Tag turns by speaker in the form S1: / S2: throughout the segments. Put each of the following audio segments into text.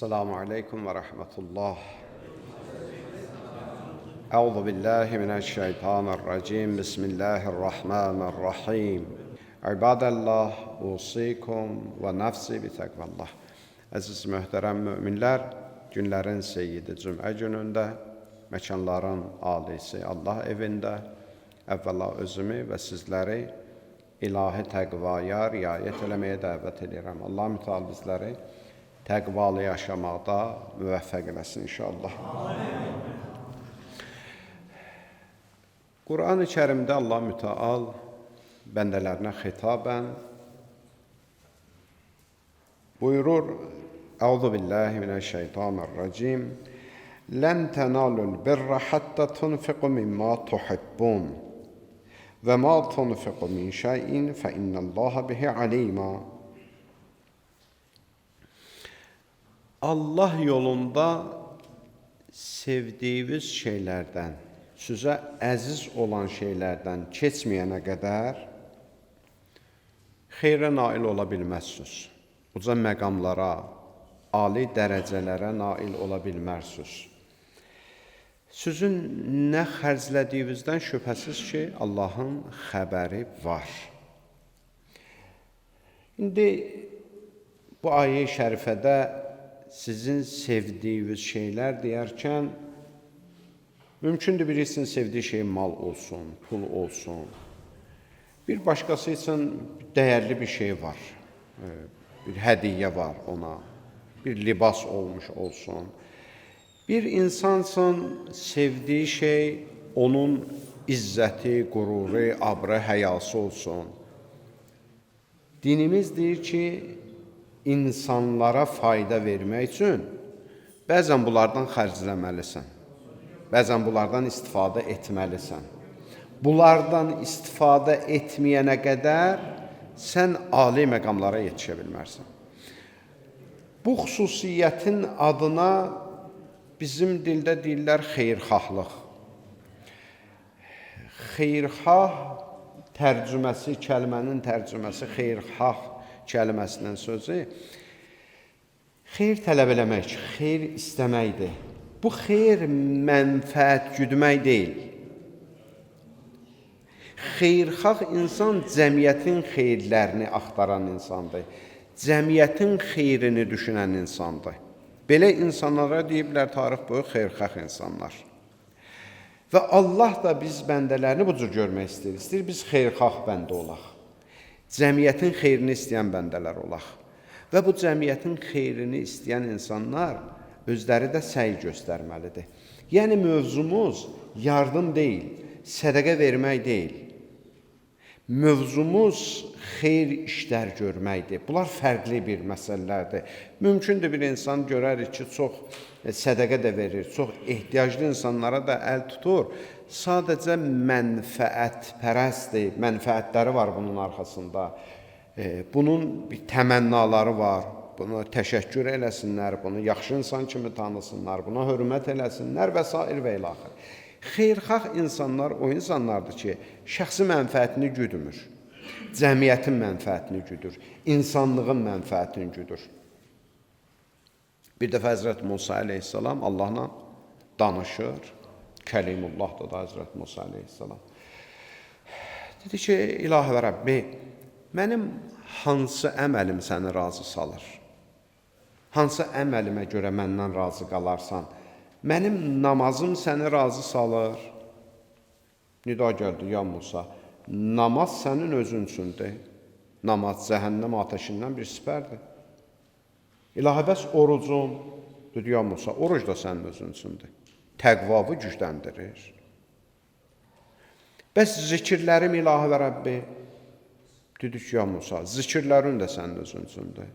S1: Esselamu Aleyküm ve Rahmetullah. Euzu billahi mineşşeytanirracim. Bismillahirrahmanirrahim. İbadallah, usikum ve nefsi bi tekvallah. Əziz möhtərəm müminlər, günlərin seyyidi cümə günündə, məkanların alisi Allah evində, əvvəla özümü və sizləri ilahi təqvaya riayət eləməyə dəvət edirəm. Allah mütəal bizləri təqvalı yaşamaqda müvəffəq eləsin inşallah. Quran-ı Kərimdə Allah mütəal bəndələrinə xitabən buyurur: Euzu billahi mineşşeytanirracim. Len tenalul birra hatta tunfiqu mimma tuhibbun. Ve ma tunfiqu min şeyin fe innallaha bihi alima. Allah yolunda sevdiyiniz şeylərdən, sizə əziz olan şeylərdən keçməyənə qədər xeyrə nail ola bilməzsiniz. Uca məqamlara, ali dərəcələrə nail ola bilməzsiniz. Sizin nə xərclədiyinizdən şübhəsiz ki, Allahın xəbəri var. İndi bu ayə-i şərifədə sizin sevdiyiniz şeylər deyərkən, mümkündür birisinin sevdiyi şey mal olsun, pul olsun. Bir başqası üçün dəyərli bir şey var, bir hədiyyə var ona, bir libas olmuş olsun. Bir insan üçün sevdiyi şey onun izzəti, qüruru, abrı, həyası olsun. Dinimiz deyir ki, insanlara fayda vermək üçün bəzən bunlardan xərcləməlisən, bəzən bunlardan istifadə etməlisən. Bunlardan istifadə etməyənə qədər sən ali məqamlara yetişə bilmərsən. Bu xüsusiyyətin adına bizim dildə deyirlər xeyrxahlıq. Xeyrxah tərcüməsi, kəlmənin tərcüməsi xeyrxah kəlməsinin sözü xeyr tələb eləmək, xeyr istəməkdir. Bu xeyr mənfəət güdmək deyil. Xeyrxah insan cəmiyyətin xeyirlərini axtaran insandır. Cəmiyyətin xeyrini düşünən insandır. Belə insanlara deyiblər tarix boyu xeyrxah insanlar. Və Allah da biz bəndələrini bu cür görmək istəyir. İstəyir biz xeyrxah bəndə olaq. Cəmiyyətin xeyrini istəyən bəndələr olaq. Və bu cəmiyyətin xeyrini istəyən insanlar özləri də səy göstərməlidir. Yəni mövzumuz yardım deyil, sədəqə vermək deyil. Mövzumuz xeyr işlər görməkdir. Bunlar fərqli bir məsələlərdir. Mümkündür bir insan görərik ki, çox sədəqə də verir, çox ehtiyaclı insanlara da əl tutur. Sadəcə mənfəətpərəstdir, mənfəətləri var bunun arxasında. Bunun bir təmənnaları var, buna təşəkkür eləsinlər, bunu yaxşı insan kimi tanısınlar, buna hörmət eləsinlər və s. və ilaxır. Xeyrxah insanlar o insanlardır ki, şəxsi mənfəətini güdmür, cəmiyyətin mənfəətini güdür, insanlığın mənfəətini güdür. Bir dəfə Həzrət Musa əleyhissalam Allahla danışır, Kəlimullahdır da Həzrət Musa əleyhissalam. Dedi ki, İlahi və Rəbbi, mənim hansı əməlim səni razı salır? Hansı əməlimə görə məndən razı qalarsan? Mənim namazım səni razı salır. Nida gəldi, ya Musa, namaz sənin özün üçündür. Namaz cəhənnəm ateşindən bir sipərdir. İlahi, bəs orucum, dedi, ya Musa, oruc da sənin özün üçündür. Təqvavı gücləndirir. Bəs zikirlərim İlahi və Rəbbi, dedi ki, ya Musa, zikirlərin də sənin özün üçündür.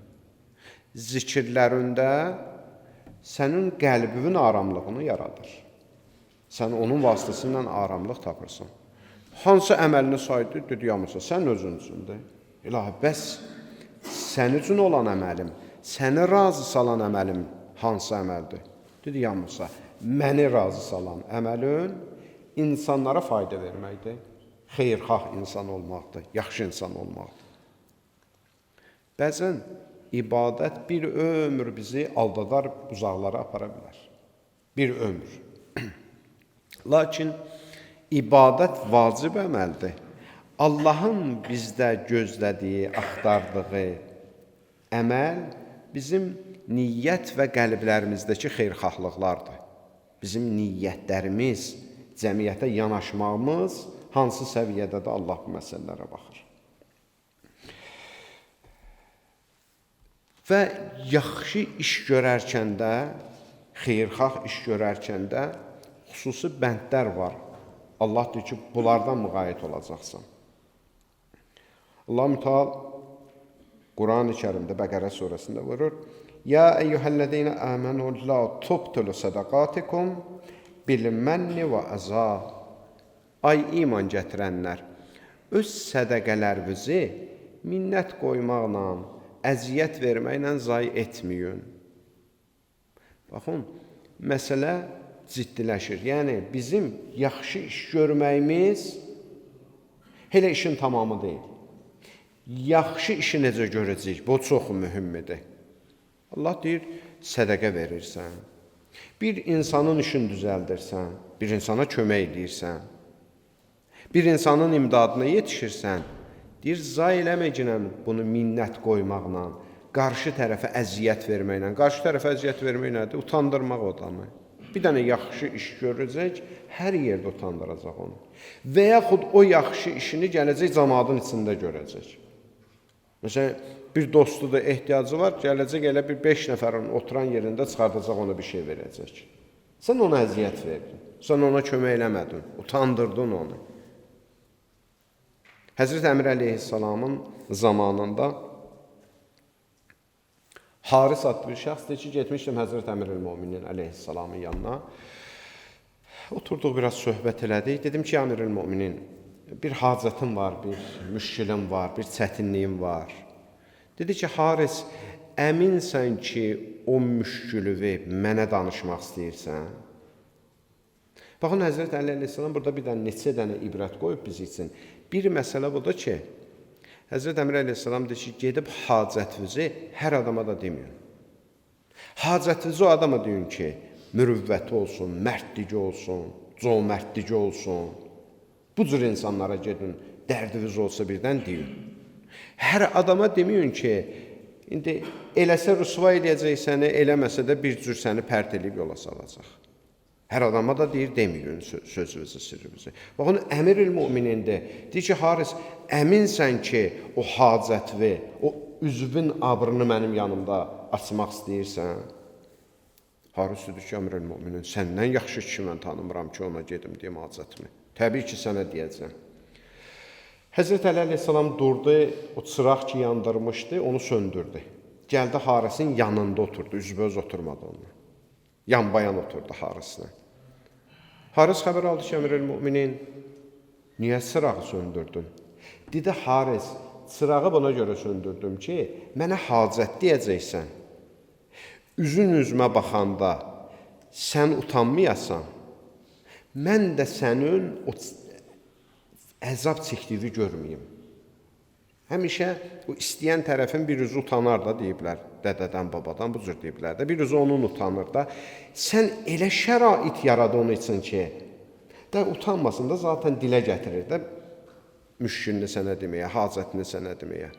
S1: Zikirlərində sənin qəlbinin aramlığını yaradır. Sən onun vasitəsindən aramlıq tapırsan. Hansı əməlini saydı, dedi, ya Musa, sən özün üçündür. İlahi, bəs sən üçün olan əməlim, səni razı salan əməlim hansı əməldir? Dedi, ya Musa, məni razı salan əməlin insanlara fayda verməkdir. Xeyrxah insan olmaqdır, yaxşı insan olmaqdır. Bəzən ibadət bir ömür bizi aldadar, uzaqlara apara bilər. Bir ömür. Lakin ibadət vacib əməldir. Allahın bizdə gözlədiyi, axtardığı əməl bizim niyyət və qəlblərimizdəki xeyirxahlıqlardır. Bizim niyyətlərimiz, cəmiyyətə yanaşmağımız hansı səviyyədə də Allah bu məsələlərə baxır. Və yaxşı iş görərkən də, xeyirxah iş görərkən də xüsusi bəndlər var. Allah deyir ki, bunlardan müğayət olacaqsan. Allah Müteal Quran-ı Kərimdə Bəqərə surəsində buyurur: Ya eyyuhəllezine amenu la tubtilu sadaqatikum bil menni və əza. Ay iman gətirənlər, öz sədəqələrinizi minnət qoymaqla, əziyyət verməklə zayi etməyin. Baxın, məsələ ciddiləşir. Yəni, bizim yaxşı iş görməyimiz elə işin tamamı deyil. Yaxşı işi necə görəcəyik? Bu çox mühümmidir. Allah deyir, sədəqə verirsən, bir insanın işini düzəldirsən, bir insana kömək edirsən, bir insanın imdadına yetişirsən, deyir, zay eləməklə bunu minnət qoymaqla, qarşı tərəfə əziyyət verməklə, qarşı tərəfə əziyyət vermək nədir? Utandırmaq o adamı. Bir dənə yaxşı iş görəcək, hər yerdə utandıracaq onu. Və yaxud o yaxşı işini gələcək cəmaatın içində görəcək. Məsələn, bir dostu da ehtiyacı var, gələcək elə bir 5 nəfərin oturan yerində çıxardacaq, ona bir şey verəcək. Sən ona əziyyət verdin, sən ona kömək eləmədin, utandırdın onu. Həzrət Əmir əleyhissalamın zamanında Haris adlı bir şəxs deyir ki, getmişdim Həzrət Əmir-ül-Müminin əleyhissalamın yanına. Oturduq, biraz söhbət elədik. Dedim ki, Əmir-ül-Müminin, bir hacətim var, bir müşkilim var, bir çətinliyim var. Dedi ki, Haris, əminsən ki, o müşkülüvü mənə danışmaq istəyirsən? Baxın, Həzrət Əli əleyhissalam burada bir dənə neçə dənə ibrət qoyub biz üçün. Bir məsələ budur ki, Həzrət Əmir əleyhissalam deyir ki, gedib hacətinizi hər adama da deməyin. Hacətinizi o adama deyin ki, mürüvvəti olsun, mərdligi olsun, cömərdligi olsun. Bu cür insanlara gedin, dərdiniz olsa birdən deyin. Hər adama deməyin ki, indi eləsə rüsva eləyəcək səni, eləməsə də bir cür səni pərt eləyib yola salacaq. Hər adama da deyir, deməyin sözünüzü, sirrinizi. Baxın, Əmir-ül-Müminində deyir ki, Haris, əminsən ki, o hacətvi, o üzvün abrını mənim yanımda açmaq istəyirsən? Haris dedi ki, Əmir-ül-Müminin, səndən yaxşı kişi mən tanımıram ki, ona gedim deyim hacətimi. Təbii ki, sənə deyəcəm. Həzrət Əli əleyhissalam durdu, o çıraq ki, yandırmışdı, onu söndürdü. Gəldi Harisin yanında oturdu, üzbəüz oturmadı onunla. Yan-bayan oturdu Harislə. Haris xəbər aldı ki, Əmir-ül-Müminin, niyə çırağı söndürdün? Dedi, Haris, çırağı buna görə söndürdüm ki, mənə hacət deyəcəksən. Üzün üzümə baxanda sən utanmayasan, mən də sənin o əzab çəkdiyini görməyim. Həmişə o istəyən tərəfin bir üzü utanar da deyiblər, dədədən, babadan bu cür deyiblər də, bir üzü onun utanır da. Sən elə şərait yaradı onun üçün ki, də utanmasın da zaten dilə gətirir də, müşkülünü sənə deməyə, hacətini sənə deməyə.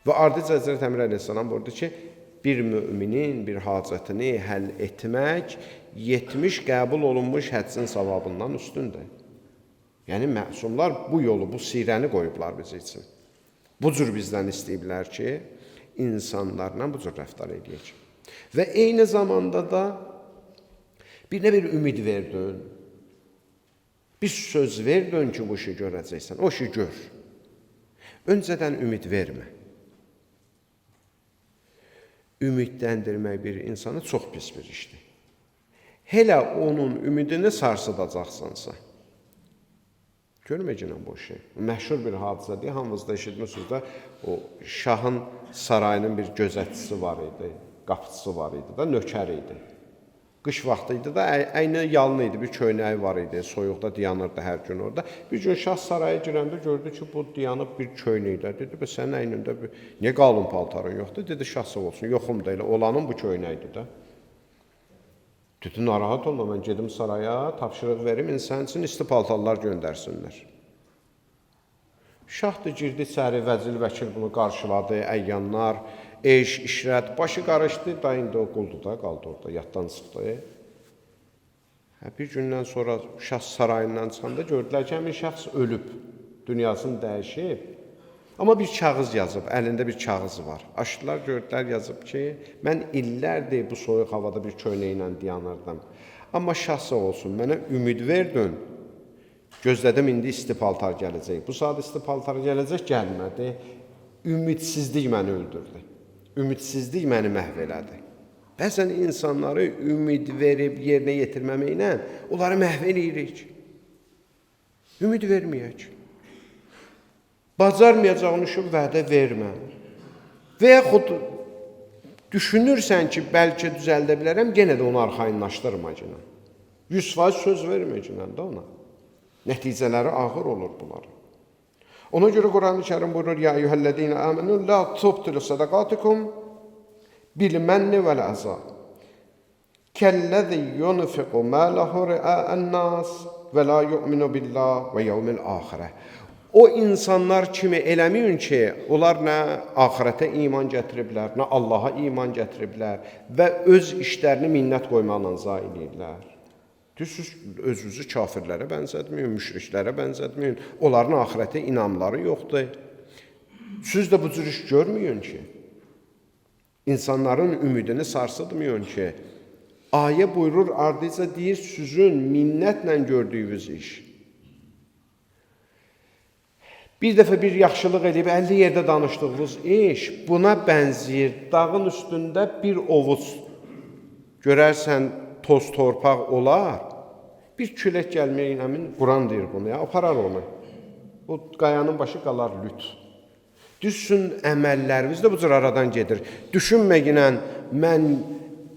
S1: Və ardıca Həzrət Əmir əleyhissalam buyurdu ki, bir müminin bir hacətini həll etmək 70 qəbul olunmuş həccin savabından üstündür. Yəni, məsumlar bu yolu, bu sirəni qoyublar biz üçün. Bu cür bizdən istəyiblər ki, insanlarla bu cür rəftar edək. Və eyni zamanda da bir ümid verdin, bir söz verdin ki, bu işi görəcəksən, o işi gör. Öncədən ümid vermə. Ümidləndirmək bir insanı çox pis bir işdir. Hələ onun ümidini sarsıdacaqsansa, görməyəcəkən bu işi. Məşhur bir hadisədir, hamınız da eşitmişsiniz də, o şahın sarayının bir gözətçisi var idi, qapıçısı var idi da, nökər idi. Qış vaxtı idi da, əyni yalın idi, bir köynəyi var idi, soyuqda dayanırdı hər gün orada. Bir gün şah saraya girəndə gördü ki, bu dayanıb bir köynəkdə. Dedi, sənin əynində niyə qalın paltarın yoxdur? Dedi, şah sağ olsun, yoxum da elə, olanın bu köynəkdir də. Dedi, narahat olma, mən gedim saraya, tapşırıq verim, insan üçün isti paltarlar göndərsinlər. Şah da girdi içəri, vəzir, vəkil bunu qarşıladı, əyyanlar, eş, işrət, başı qarışdı, da indi o qulduda qaldı orada, yaddan çıxdı. Bir gündən sonra şah sarayından çıxanda gördülər ki, həmin şəxs ölüb, dünyasını dəyişib. Amma bir kağız yazıb, əlində bir kağız var. Açdılar, gördülər, yazıb ki, mən illərdir bu soyuq havada bir köynəklə dayanırdım. Amma şah sağ olsun, mənə ümid verdin. Gözlədim, indi isti paltar gələcək. Bu saat isti paltar gələcək, gəlmədi. Ümidsizlik məni öldürdü. Ümidsizlik məni məhv elədi. Bəzən insanları ümid verib yerinə yetirməməklə onları məhv eləyirik. Ümid verməyək. Bacarmayacağın işi vədə vermə. Və yaxud düşünürsən ki, bəlkə düzəldə bilərəm, yenə də onu arxayınlaşdırma. 100% söz verməyəcəklə də ona. Nəticələri ağır olur bunlar. Ona görə Quran-ı Kərim buyurur, ya eyyuhəllədiyinə əmənun, la tubtilu sədaqatikum bil-mənni vəl-əza. Kəlləzi yunfiqu mələhu ri'a'ən-nas və la yu'minu billah və yevmil-axirə. O insanlar kimi eləməyin ki, onlar nə axirətə iman gətiriblər, nə Allaha iman gətiriblər və öz işlərini minnət qoymaqla zayi edirlər. Siz özünüzü kafirlərə bənzətməyin, müşriklərə bənzətməyin. Onların axirətə inamları yoxdur. Siz də bu cür iş görməyin ki, insanların ümidini sarsıdmayın ki, ayə buyurur, ardıca deyir, sizin minnətlə gördüyünüz iş. Bir dəfə bir yaxşılıq edib 50 yerdə danışdığınız iş buna bənzəyir. Dağın üstündə bir ovuc görərsən, toz torpaq olar, bir külək gəlməyə əmin, Quran deyir bunu, aparar onu. O qayanın başı qalar lüt. Düşsün, əməllərimiz də bu cür aradan gedir. Düşünməyinən, mən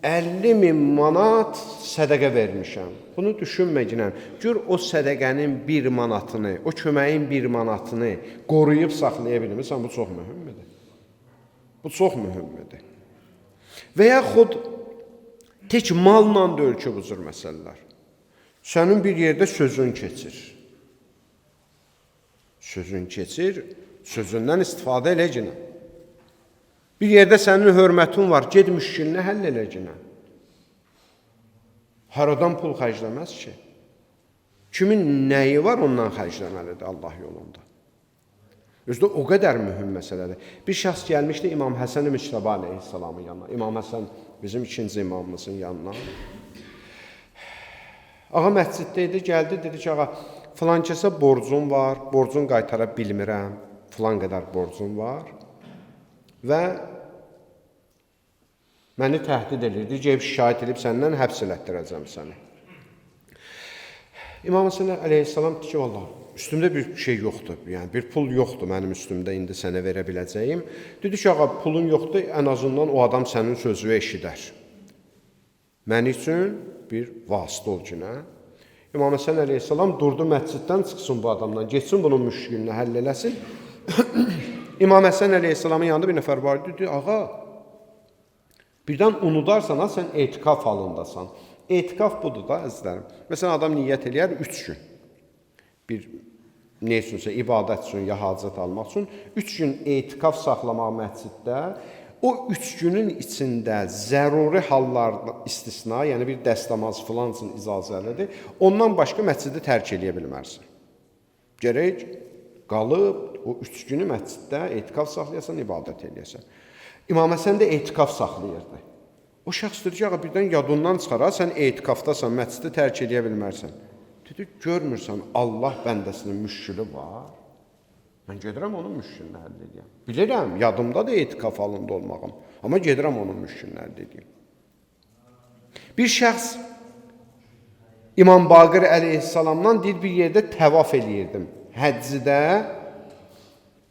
S1: 50.000 manat sədəqə vermişəm. Bunu düşünməyinən, gör o sədəqənin 1 manatını, o köməyin 1 manatını qoruyub saxlaya bilmirsən, bu çox mühümdür. Bu çox mühümdür. Və yaxud tək malla da ölkə bu cür məsələlər. Sənin bir yerdə sözün keçir. Sözün keçir, sözündən istifadə eləcinə. Bir yerdə sənin hörmətin var, ged müşkilini həll eləcinə. Haradan pul xərcləməz ki? Kimin nəyi var ondan xərcləməlidir Allah yolunda. Özdə o qədər mühüm məsələdir. Bir şəxs gəlmişdi İmam Həsən-i Müçtəba aleyhissalamın yanına. İmam Həsən bizim ikinci imamımızın yanına. Ağa məsciddə idi, gəldi, dedi ki, ağa, filan kəsə borcum var, borcun qaytara bilmirəm, filan qədər borcum var və məni təhdid edirdi, gəlib şikayət edib səndən həbs elətdirəcəm səni. İmam Həsən əleyhissalam dedi ki, Allah, üstümdə bir şey yoxdur, yəni bir pul yoxdur mənim üstümdə, indi sənə verə biləcəyim. Dedi ki, ağa, pulun yoxdur, ən azından o adam sənin sözünü eşidər. Məni üçün bir vasitə ol ki, nə? İmam Həsən əleyhissalam durdu, məsciddən çıxsın bu adamdan, geçsin bunun müşkilini həll eləsin. İmam Həsən əleyhissalamın yanında bir nəfər var, dedi, ağa, birdən unudarsan, sən etikaf halındasan. Etikaf budur da, əzizlərim. Məsələn, adam niyyət eləyər 3 gün. Bir, nə üçünsə, ibadət üçün, ya hacət almaq üçün 3 gün etikaf saxlamaq məsciddə, o 3 günün içində zəruri hallarda istisna, yəni bir dəstəmaz filan üçün icazəlidir, ondan başqa məscidi tərk eləyə bilmərsən. Gərək qalıb, o 3 günü məsciddə etikaf saxlayasan, ibadət eləyəsən. İmam Həsən də etikaf saxlayırdı. O şəxs dedi ki, birdən yadından çıxara, sən etikafdasan, məscidi tərk eləyə bilmərsən. Dedi, görmürsən, Allah bəndəsinin müşkülü var. Mən gedirəm onun müşkülünü həll edəyəm. Bilirəm, yadımda da etikaf halında olmağım. Amma gedirəm onun müşkülünü həll edəyəm. Bir şəxs İmam Baqir əleyhissalamdan deyir, bir yerdə təvaf eləyirdim. Həccidə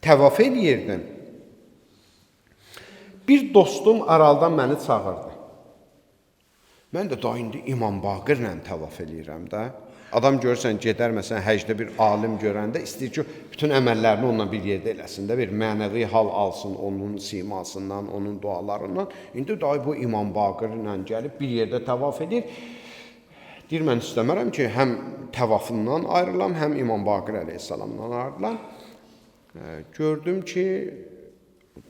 S1: təvaf eləyirdim. Bir dostum araldan məni çağırdı. Mən də daha indi İmam Baqirlə təvaf eləyirəm də. Adam görürsən, gedər məsələn həcdə bir alim görəndə istəyir ki, bütün əməllərini onunla bir yerdə eləsin də, bir mənəvi hal alsın onun simasından, onun dualarından. İndi daha bu İmam Baqirlə gəlib bir yerdə təvaf edir. Deyir, mən istəmərəm ki, həm təvafından ayrılam, həm İmam Baqir əleyhissalamdan ayrılam. Gördüm ki,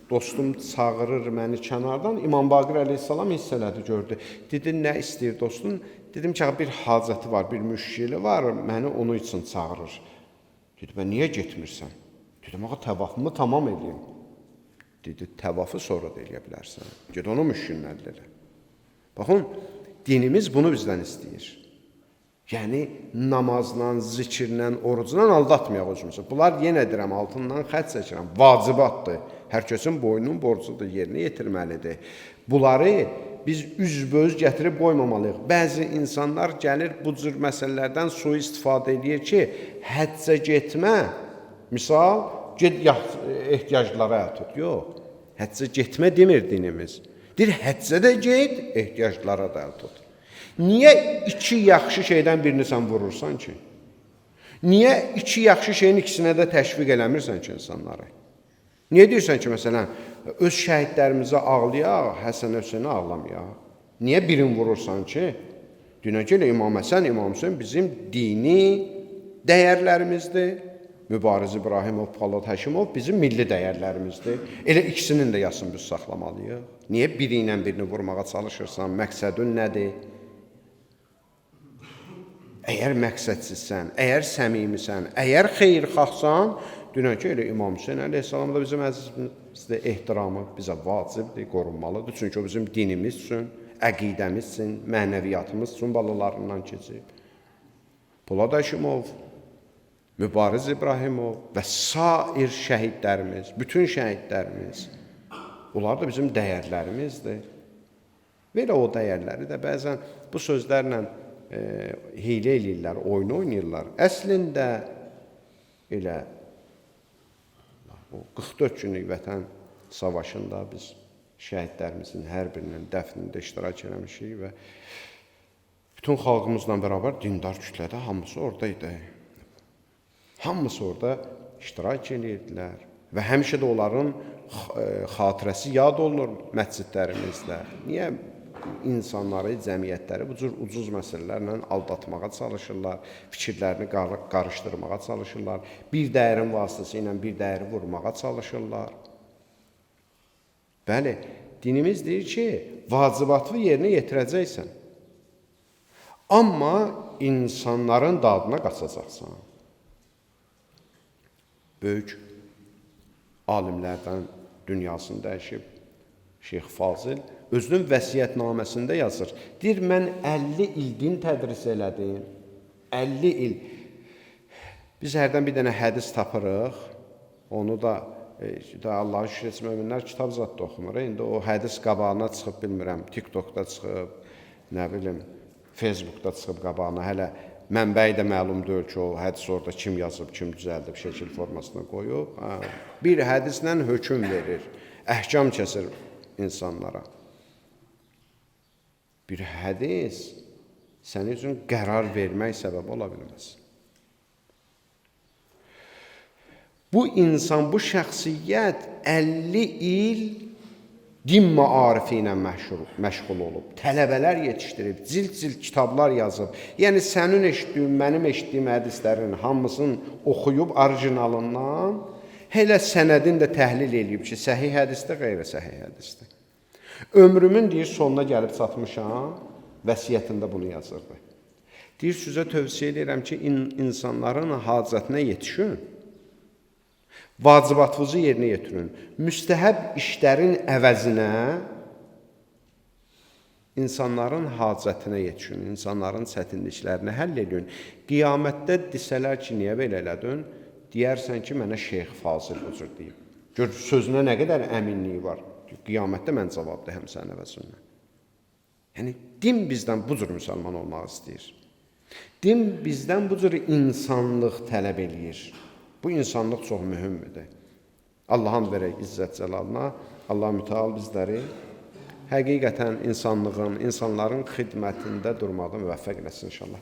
S1: dostum çağırır məni kənardan, İmam Baqir əleyhissalam hiss elədi, gördü. Dedi, nə istəyir dostun? Dedim ki, bir hacəti var, bir müşkili var, məni onun üçün çağırır. Dedi, mən niyə getmirsən? Dedim, ağa, təvafımı tamam edeyim. Dedi, təvafı sonra da eləyə bilərsən. Ged, onu müşkilini əldə elə. Baxın, dinimiz bunu bizdən istəyir. Yəni, namazla, zikirlə, orucla aldatmayaq özümüzü. Bunlar, yenə deyirəm, altından xətt çəkirəm, vacibatdır. Hər kəsin boynunun borcudur, yerinə yetirməlidir. Bunları biz üzböz gətirib qoymamalıyıq. Bəzi insanlar gəlir bu cür məsələlərdən sui-istifadə edir ki, həccə getmə, misal, get ehtiyaclara tut. Yox, həccə getmə demir dinimiz. Deyir, həccə də get, ehtiyaclara da tut. Niyə iki yaxşı şeydən birini sən vurursan ki? Niyə iki yaxşı şeyin ikisinə də təşviq eləmirsən ki insanları? Niyə deyirsən ki, məsələn, öz şəhidlərimizə ağlayaq, Həsən Hüseynə ağlamayaq? Niyə birini vurursan ki? Dünəcə ilə İmam Həsən, İmam Hüseyn bizim dini dəyərlərimizdir. Mübariz İbrahimov, Polad Həşimov bizim milli dəyərlərimizdir. Elə ikisinin də yasını biz saxlamalıyıq. Niyə biri ilə birini vurmağa çalışırsan? Məqsədin nədir? Əgər məqsədsizsən, əgər səmimisən, əgər xeyirxahsan, dünənki elə İmam Hüseyn əleyhissalam da bizim əzizimizdə ehtiramı bizə vacibdir, qorunmalıdır. Çünki o bizim dinimiz üçün, əqidəmiz üçün, mənəviyyatımız üçün balalarından keçib. Polad Həşimov, Mübariz İbrahimov və sair şəhidlərimiz, bütün şəhidlərimiz, bunlar da bizim dəyərlərimizdir. Belə o dəyərləri də bəzən bu sözlərlə hiylə eləyirlər, oyun oynayırlar. Əslində elə o 44 günlük vətən savaşında biz şəhidlərimizin hər birinin dəfnində iştirak eləmişik və bütün xalqımızla bərabər dindar kütlədə hamısı oradaydı. Hamısı orada iştirak edirdilər və həmişə də onların xatirəsi yad olunur məscidlərimizdə. Niyə? İnsanları, cəmiyyətləri bu cür ucuz məsələlərlə aldatmağa çalışırlar, fikirlərini qarışdırmağa çalışırlar, bir dəyərin vasitəsilə bir dəyəri vurmağa çalışırlar. Bəli, dinimiz deyir ki, vacibatı yerinə yetirəcəksən. Amma insanların dadına qaçacaqsan. Böyük alimlərdən dünyasını dəyişib Şeyx Fazil özünün vəsiyyətnaməsində yazır. Deyir, mən 50 il din tədris elədim. 50 il. Biz hərdən bir dənə hədis tapırıq. Onu da Allah'a şükür etsin, möminlər kitab zad da oxumur. İndi o hədis qabağına çıxıb, bilmirəm, TikTokda çıxıb, nə bilim, Facebookda çıxıb qabağına. Hələ mənbəyi də məlum deyil ki, o hədis orada kim yazıb, kim düzəldib, şəkil formasına qoyub. Bir hədislə hökm verir, əhkam kəsir insanlara. Bir hədis sənin üçün qərar vermək səbəb ola bilməz. Bu insan, bu şəxsiyyət 50 il din maarifi ilə məşğul olub, tələbələr yetişdirib, cilt-cilt kitablar yazıb. Yəni, sənin eşitdiyin, mənim eşitdiyim hədislərin hamısını oxuyub orijinalından, hələ sənədin də təhlil edib ki, səhih hədisdir, qeyri-səhih hədisdir. Ömrümün, deyir, sonuna gəlib çatmışam, vəsiyyətində bunu yazırdı. Deyir, sizə tövsiyə edirəm ki, insanların hacətinə yetişin, vacibatınızı yerinə yetirin. Müstəhəb işlərin əvəzinə insanların hacətinə yetişin, insanların çətinliklərini həll edin. Qiyamətdə desələr ki, niyə belə elədin? Deyərsən ki, mənə Şeyx Fazil bu cür deyib. Gör, sözünə nə qədər əminliyi var. Qiyamətdə mən cavabdəyəm sənin əvəzinə. Yəni, din bizdən bu cür müsəlman olmaq istəyir. Din bizdən bu cür insanlıq tələb eləyir. Bu insanlıq çox mühümdür. Allah'ın verək İzzət Cəlalına, Allah mütəal bizləri həqiqətən insanlığın, insanların xidmətində durmaqda müvəffəq eləsin inşallah.